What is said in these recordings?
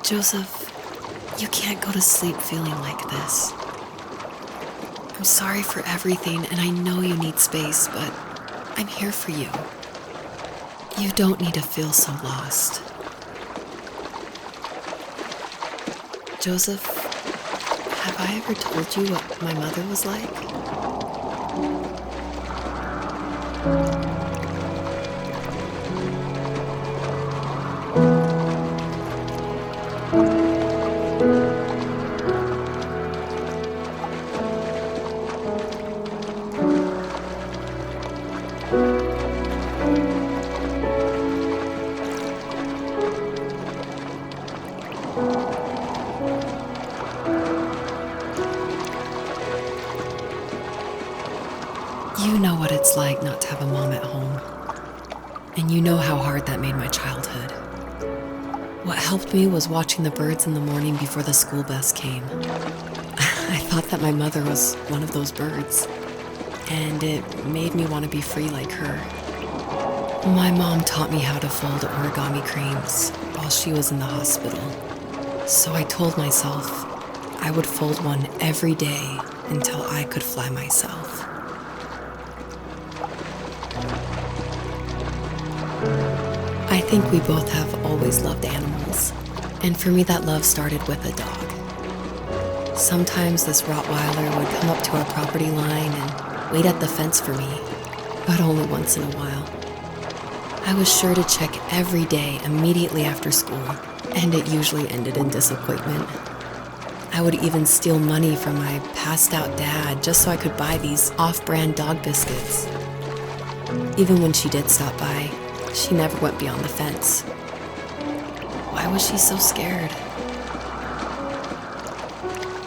Joseph, you can't go to sleep feeling like this. I'm sorry for everything, and I know you need space, but I'm here for you. You don't need to feel so lost. Joseph, have I ever told you what my mother was like? You know what it's like not to have a mom at home. And you know how hard that made my childhood. What helped me was watching the birds in the morning before the school bus came. I thought that my mother was one of those birds, and it made me want to be free like her. My mom taught me how to fold origami cranes while she was in the hospital. So I told myself I would fold one every day until I could fly myself. I think we both have always loved animals, and for me that love started with a dog. Sometimes this Rottweiler would come up to our property line and wait at the fence for me, but only once in a while. I was sure to check every day immediately after school, and it usually ended in disappointment. I would even steal money from my passed out dad just so I could buy these off-brand dog biscuits. Even when she did stop by, she never went beyond the fence. Why was she so scared?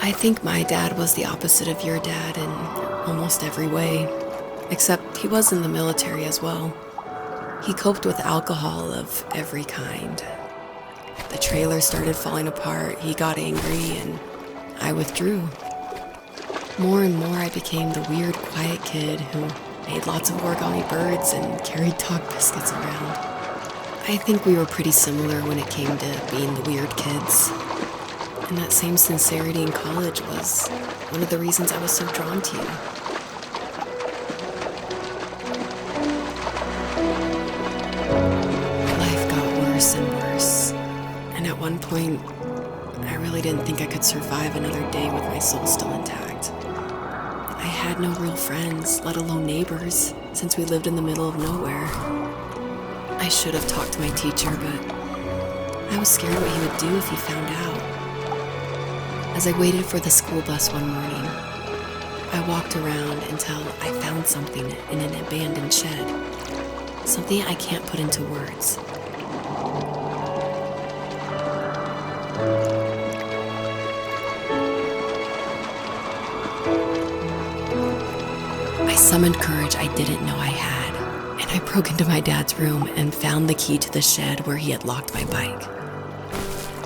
I think my dad was the opposite of your dad in almost every way, except he was in the military as well. He coped with alcohol of every kind. The trailer started falling apart, he got angry, and I withdrew. More and more I became the weird, quiet kid who made lots of origami birds and carried dog biscuits around. I think we were pretty similar when it came to being the weird kids. And that same sincerity in college was one of the reasons I was so drawn to you. Life got worse and worse. And at one point, I really didn't think I could survive another day with my soul still intact. I had no real friends, let alone neighbors, since we lived in the middle of nowhere. I should have talked to my teacher, but I was scared what he would do if he found out. As I waited for the school bus one morning, I walked around until I found something in an abandoned shed. Something I can't put into words. I summoned courage I didn't know I had, and I broke into my dad's room and found the key to the shed where he had locked my bike.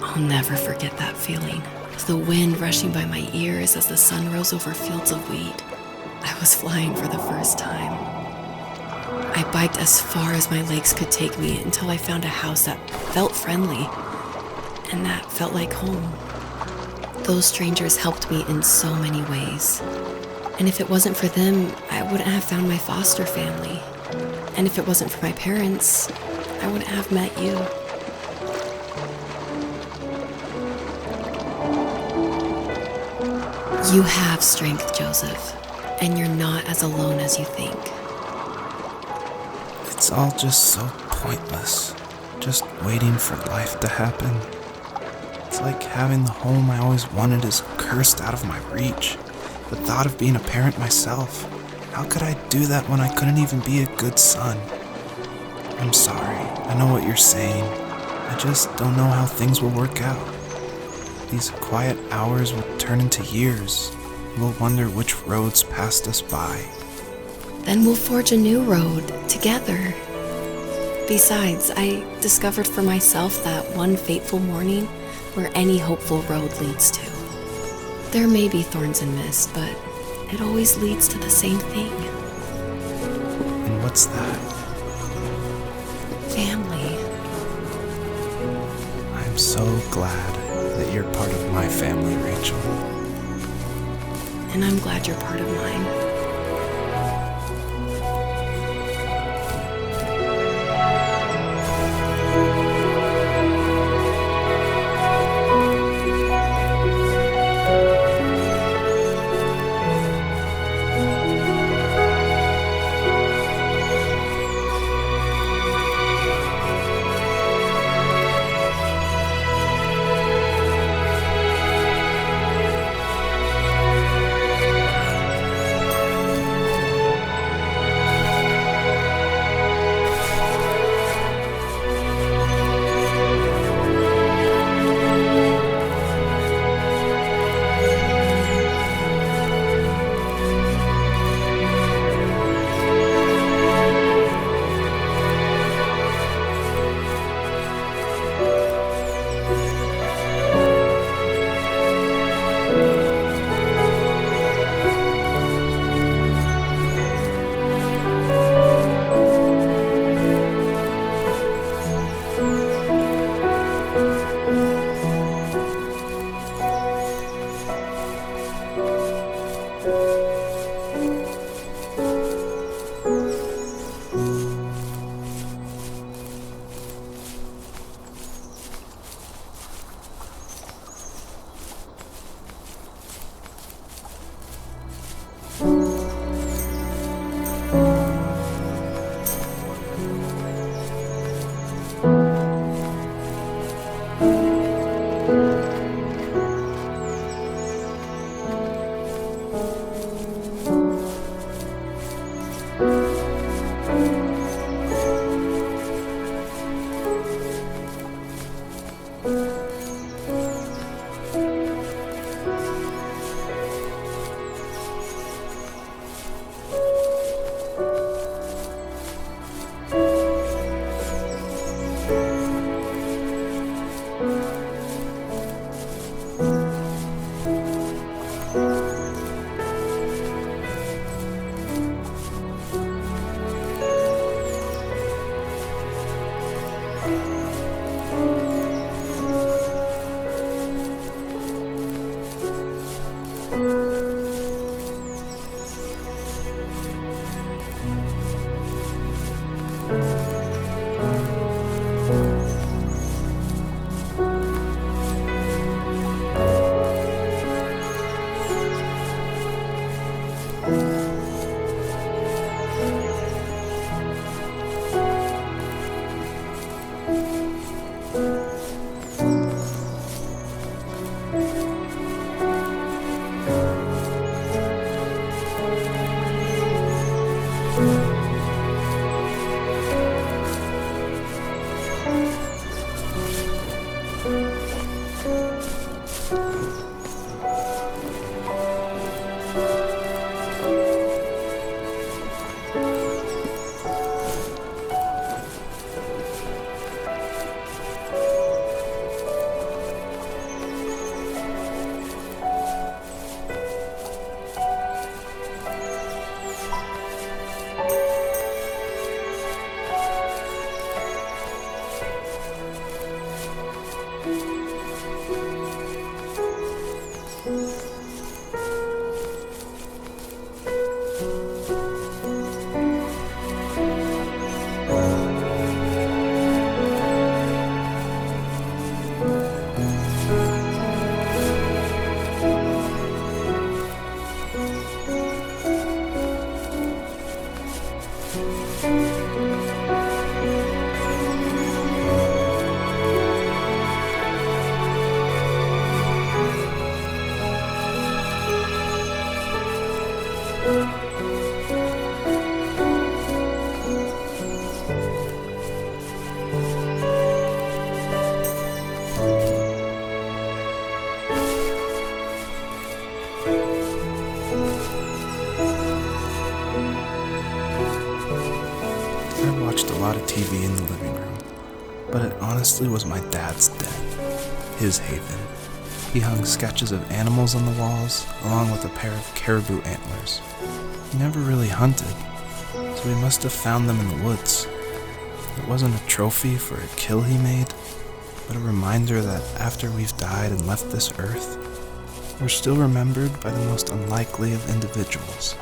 I'll never forget that feeling, with the wind rushing by my ears as the sun rose over fields of wheat. I was flying for the first time. I biked as far as my legs could take me until I found a house that felt friendly, and that felt like home. Those strangers helped me in so many ways. And if it wasn't for them, I wouldn't have found my foster family. And if it wasn't for my parents, I wouldn't have met you. You have strength, Joseph, and you're not as alone as you think. It's all just so pointless, just waiting for life to happen. It's like having the home I always wanted is cursed out of my reach. The thought of being a parent myself, how could I do that when I couldn't even be a good son? I'm sorry, I know what you're saying. I just don't know how things will work out. These quiet hours will turn into years. We'll wonder which roads passed us by. Then we'll forge a new road together. Besides, I discovered for myself that one fateful morning where any hopeful road leads to. There may be thorns and mist, but it always leads to the same thing. And what's that? Family. I'm so glad. that you're part of my family, Rachel. And I'm glad you're part of mine. I watched a lot of TV in the living room, but it honestly was my dad's den, his haven. He hung sketches of animals on the walls, along with a pair of caribou antlers. He never really hunted, so he must have found them in the woods. It wasn't a trophy for a kill he made, but a reminder that after we've died and left this earth, we're still remembered by the most unlikely of individuals.